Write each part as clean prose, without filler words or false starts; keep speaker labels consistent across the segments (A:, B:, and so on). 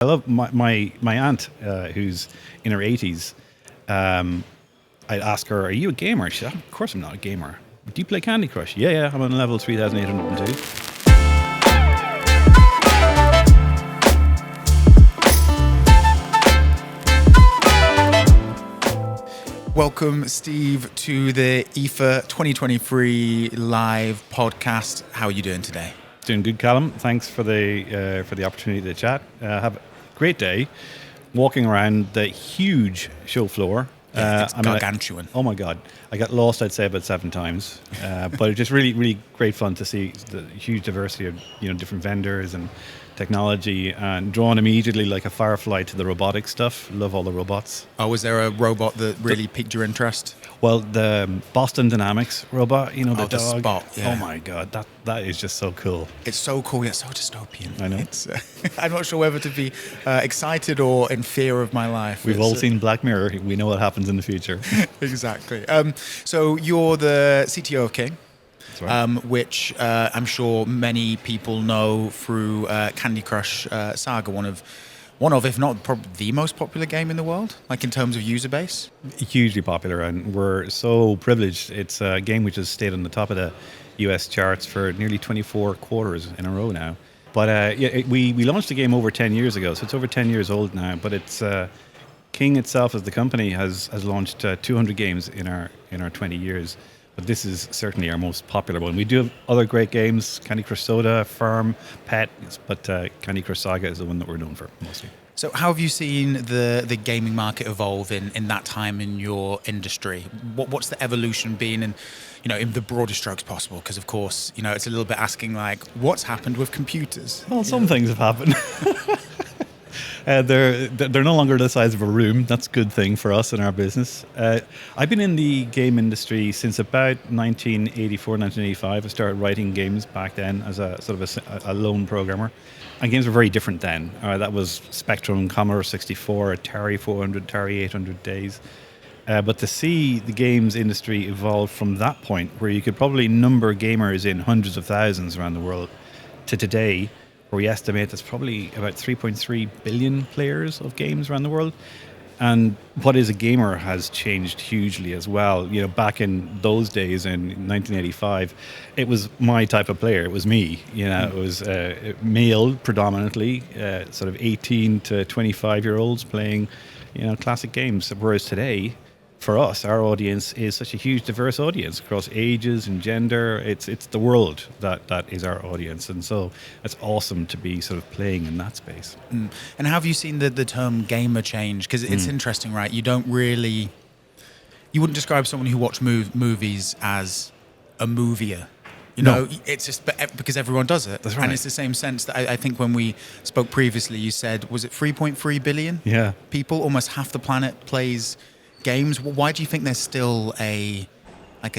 A: I love my aunt, who's in her 80s. I'd ask her, "Are you a gamer?" She said, "Of course I'm not a gamer." "Do you play Candy Crush?" Yeah, I'm on level 3,802.
B: Welcome, Steve, to the IFA 2023 live podcast. How are you doing today?
A: Doing good, Callum. Thanks for the opportunity to chat. Have a great day walking around the huge show floor.
B: Yeah, it's gargantuan.
A: Oh my God. I got lost, I'd say, about 7 times. But it's just really, really great fun to see the huge diversity of different vendors and technology, and drawn immediately like a firefly to the robotic stuff. Love all the robots.
B: Oh, was there a robot that really piqued your interest?
A: Well, the Boston Dynamics robot, the dog.
B: The Spot, yeah.
A: Oh my God, that is just so cool.
B: It's so cool, yet so dystopian.
A: I know.
B: It's, I'm not sure whether to be excited or in fear of my life.
A: We've all seen Black Mirror. We know what happens in the future.
B: Exactly. So you're the CTO of King.
A: Right.
B: Which I'm sure many people know through Candy Crush Saga, one of, if not probably the most popular game in the world, like in terms of user base. Hugely
A: popular, and we're so privileged. It's a game which has stayed on the top of the US charts for nearly 24 quarters in a row now. But we launched the game over 10 years ago, so it's over 10 years old now. But it's King itself, as the company, has launched 200 games in our 20 years. But this is certainly our most popular one. We do have other great games, Candy Crush Soda, Farm, Pet, but Candy Crush Saga is the one that we're known for mostly.
B: So how have you seen the gaming market evolve in that time in your industry? What's the evolution been in the broadest strokes possible? Because, of course, it's a little bit asking, like, what's happened with computers?
A: Well, some things have happened. They're no longer the size of a room. That's a good thing for us in our business. I've been in the game industry since about 1984, 1985. I started writing games back then as a sort of a lone programmer. And games were very different then. That was Spectrum, Commodore 64, Atari 400, Atari 800 days. But to see the games industry evolve from that point, where you could probably number gamers in hundreds of thousands around the world, to today, where we estimate there's probably about 3.3 billion players of games around the world. And what is a gamer has changed hugely as well. Back in those days, in 1985, it was my type of player. It was me. It was male predominantly, sort of 18 to 25-year-olds playing, classic games. Whereas today, for us, our audience is such a huge, diverse audience across ages and gender. It's the world that is our audience, and so it's awesome to be sort of playing in that space.
B: And how have you seen the term gamer change? Because it's interesting, right? You wouldn't describe someone who watches movies as a movier.
A: No.
B: It's just because everyone does it.
A: That's right.
B: And it's the same sense that I think when we spoke previously, you said, was it 3.3 billion people? Almost half the planet plays games. Why do you think there's still a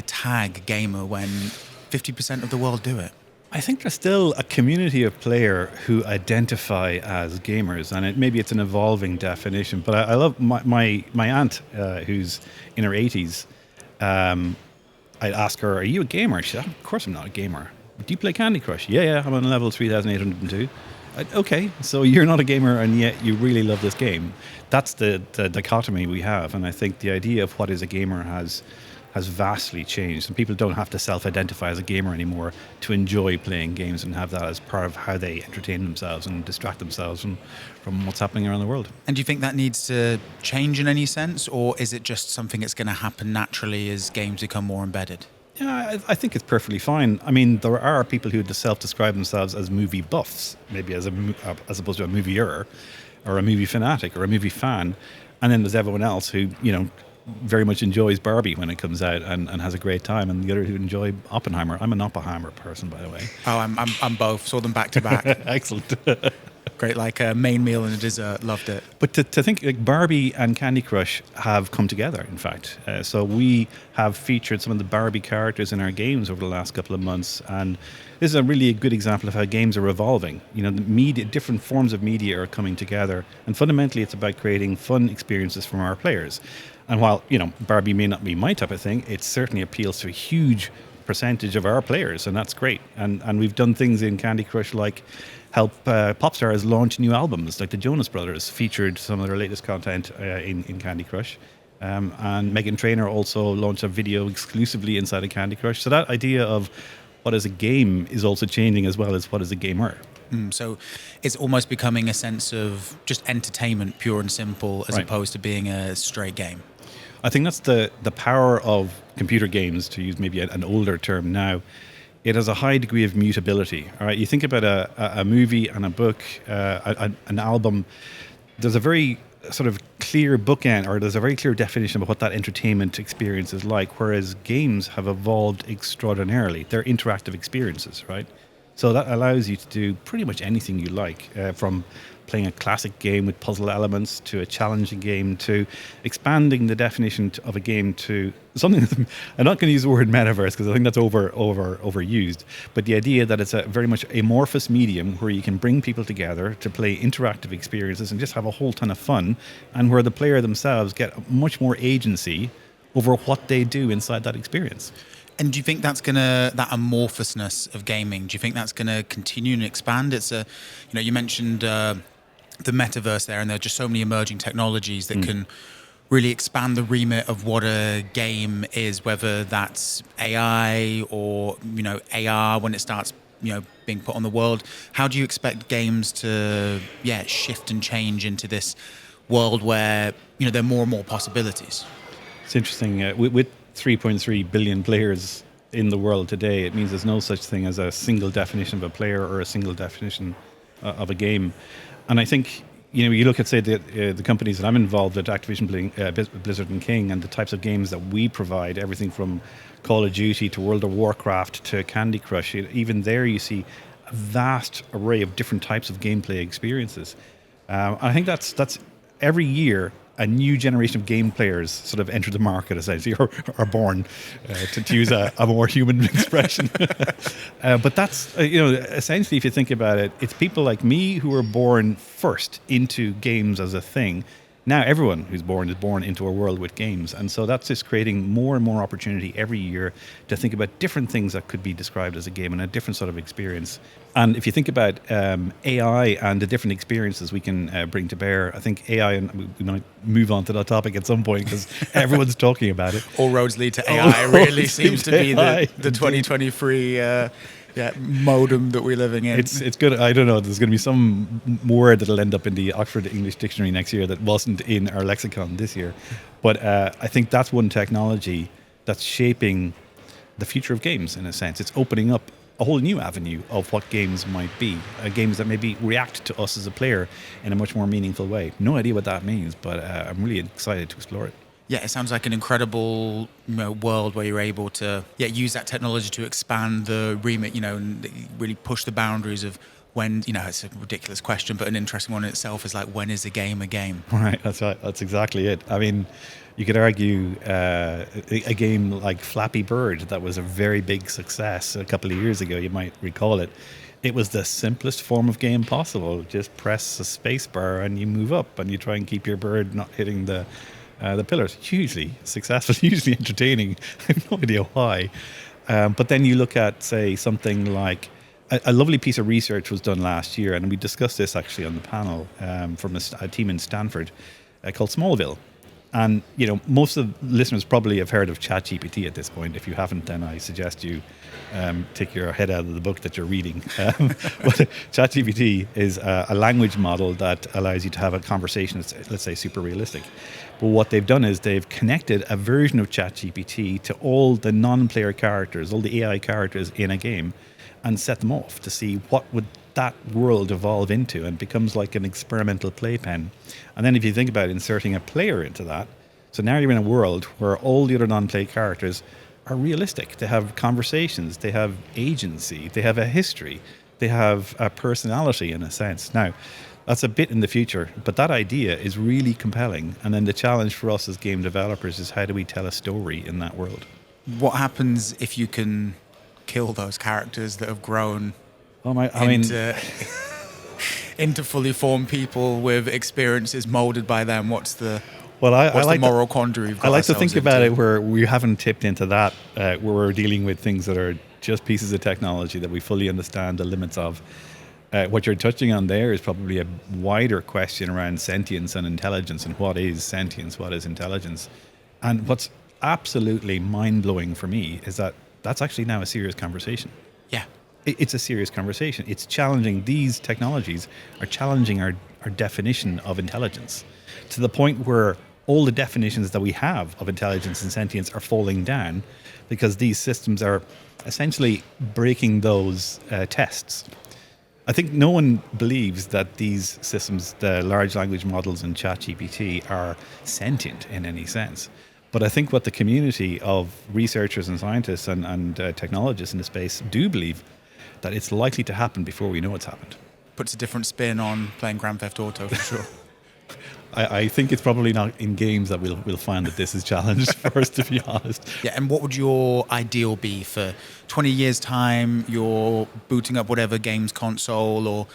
B: tag gamer when 50% of the world do it?
A: I think there's still a community of player who identify as gamers, and maybe it's an evolving definition. But I love my aunt, who's in her 80s. I'd ask her, "Are you a gamer?" She said, "Of course I'm not a gamer." "Do you play Candy Crush?" Yeah, I'm on level 3,802. Okay, so you're not a gamer and yet you really love this game. That's the dichotomy we have, and I think the idea of what is a gamer has vastly changed, and people don't have to self-identify as a gamer anymore to enjoy playing games and have that as part of how they entertain themselves and distract themselves from what's happening around the world.
B: And do you think that needs to change in any sense, or is it just something that's going to happen naturally as games become more embedded?
A: Yeah, I think it's perfectly fine. I mean, there are people who self-describe themselves as movie buffs, maybe as opposed to a movieer, or a movie fanatic, or a movie fan. And then there's everyone else who, very much enjoys Barbie when it comes out and has a great time, and the other who enjoy Oppenheimer. I'm an Oppenheimer person, by the way.
B: Oh, I'm both. Saw them back to back.
A: Excellent.
B: Great, like a main meal and a dessert. Loved it.
A: But to think like Barbie and Candy Crush have come together, in fact. So we have featured some of the Barbie characters in our games over the last couple of months, and this is a really good example of how games are evolving. The media, different forms of media are coming together, and fundamentally it's about creating fun experiences from our players. And while, Barbie may not be my type of thing, it certainly appeals to a huge percentage of our players, and that's great. And we've done things in Candy Crush like help pop stars launch new albums, like the Jonas Brothers featured some of their latest content in Candy Crush. And Megan Trainor also launched a video exclusively inside of Candy Crush. So that idea of what is a game is also changing as well as what is a gamer.
B: So it's almost becoming a sense of just entertainment, pure and simple, as opposed to being a straight game.
A: I think that's the power of computer games, to use maybe an older term now. It has a high degree of mutability. All right, you think about a movie and a book, an album. There's a very sort of clear bookend, or there's a very clear definition of what that entertainment experience is like, whereas games have evolved extraordinarily. They're interactive experiences, right? So that allows you to do pretty much anything you like, from playing a classic game with puzzle elements to a challenging game to expanding the definition of a game to something. I'm not going to use the word metaverse because I think that's overused. But the idea that it's a very much amorphous medium where you can bring people together to play interactive experiences and just have a whole ton of fun, and where the player themselves get much more agency over what they do inside that experience.
B: And do you think that's that amorphousness of gaming, do you think that's going to continue and expand? It's you mentioned the metaverse there, and there are just so many emerging technologies that can really expand the remit of what a game is, whether that's AI or, AR when it starts, being put on the world. How do you expect games to, shift and change into this world where, there are more and more possibilities?
A: It's interesting. With 3.3 billion players in the world today, it means there's no such thing as a single definition of a player or a single definition of a game. And I think, you look at, say, the companies that I'm involved with, Activision, Blizzard and King, and the types of games that we provide, everything from Call of Duty to World of Warcraft to Candy Crush. Even there you see a vast array of different types of gameplay experiences. I think that's every year a new generation of game players sort of enter the market, essentially, or are born, to use a more human expression. But that's, essentially, if you think about it, it's people like me who were born first into games as a thing. Now everyone who's born is born into a world with games. And so that's just creating more and more opportunity every year to think about different things that could be described as a game and a different sort of experience. And if you think about AI and the different experiences we can bring to bear, I think AI, and we might move on to that topic at some point because everyone's talking about it.
B: All roads lead to AI really seems to be the 2023 modem that we're living in.
A: It's good. I don't know. There's going to be some word that'll end up in the Oxford English Dictionary next year that wasn't in our lexicon this year. But I think that's one technology that's shaping the future of games, in a sense. It's opening up a whole new avenue of what games might be. Games that maybe react to us as a player in a much more meaningful way. No idea what that means, but I'm really excited to explore it.
B: Yeah, it sounds like an incredible world where you're able to use that technology to expand the remit, and really push the boundaries of when, it's a ridiculous question, but an interesting one in itself is like, when is a game a game?
A: Right, that's right. That's exactly it. I mean, you could argue a game like Flappy Bird that was a very big success a couple of years ago, you might recall it. It was the simplest form of game possible. Just press a space bar and you move up and you try and keep your bird not hitting the pillars. Hugely successful, hugely entertaining. I have no idea why. But then you look at, say, something like a lovely piece of research was done last year, and we discussed this actually on the panel from a team in Stanford called Smallville. And, most of the listeners probably have heard of ChatGPT at this point. If you haven't, then I suggest you take your head out of the book that you're reading. But ChatGPT is a language model that allows you to have a conversation that's, let's say, super realistic. But what they've done is they've connected a version of ChatGPT to all the non-player characters, all the AI characters in a game, and set them off to see what would that world evolve into, and becomes like an experimental playpen. And then if you think about inserting a player into that, so now you're in a world where all the other non-play characters are realistic. They have conversations, they have agency, they have a history, they have a personality in a sense. Now, that's a bit in the future, but that idea is really compelling. And then the challenge for us as game developers is, how do we tell a story in that world?
B: What happens if you can kill those characters that have grown into fully formed people with experiences molded by them? What's the moral quandary?
A: I like to think about it where we haven't tipped into that, where we're dealing with things that are just pieces of technology that we fully understand the limits of. What you're touching on there is probably a wider question around sentience and intelligence, and what is sentience, what is intelligence. And what's absolutely mind-blowing for me is that that's actually now a serious conversation.
B: Yeah.
A: It's a serious conversation. It's challenging. These technologies are challenging our definition of intelligence, to the point where all the definitions that we have of intelligence and sentience are falling down, because these systems are essentially breaking those tests. I think no one believes that these systems, the large language models and ChatGPT, are sentient in any sense. But I think what the community of researchers and scientists and technologists in the space do believe, that it's likely to happen before we know it's happened.
B: Puts a different spin on playing Grand Theft Auto, for sure.
A: I think it's probably not in games that we'll find that this is challenged first, to be honest.
B: Yeah, and what would your ideal be for 20 years' time? You're booting up whatever games console, or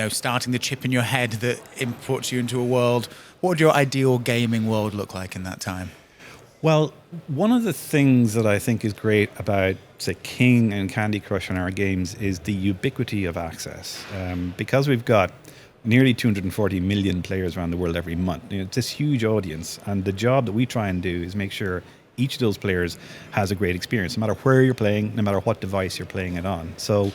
B: starting the chip in your head that imports you into a world. What would your ideal gaming world look like in that time?
A: Well, one of the things that I think is great about, say, King and Candy Crush in our games is the ubiquity of access. Because we've got nearly 240 million players around the world every month. It's this huge audience, and the job that we try and do is make sure each of those players has a great experience, no matter where you're playing, no matter what device you're playing it on. So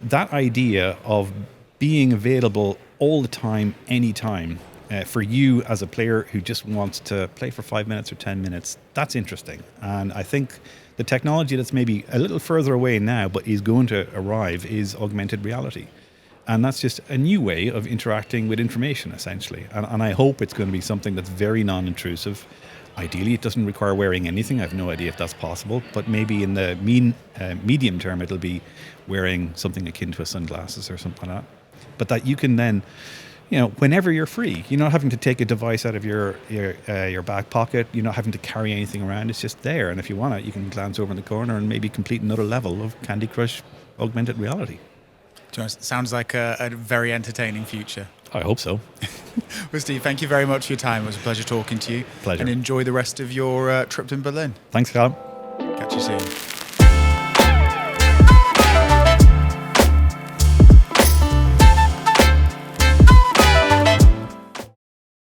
A: that idea of being available all the time, anytime, for you as a player who just wants to play for 5 minutes or 10 minutes, that's interesting. And I think the technology that's maybe a little further away now, but is going to arrive, is augmented reality. And that's just a new way of interacting with information, essentially. And I hope it's going to be something that's very non-intrusive. Ideally, it doesn't require wearing anything. I have no idea if that's possible. But maybe in the medium term, it'll be wearing something akin to a sunglasses or something like that. But that you can then, whenever you're free, you're not having to take a device out of your back pocket. You're not having to carry anything around. It's just there. And if you want it, you can glance over in the corner and maybe complete another level of Candy Crush augmented reality.
B: Sounds like a very entertaining future.
A: I hope so.
B: Well, Steve, thank you very much for your time. It was a pleasure talking to you.
A: Pleasure.
B: And enjoy the rest of your trip to Berlin.
A: Thanks, Callum.
B: Catch you soon.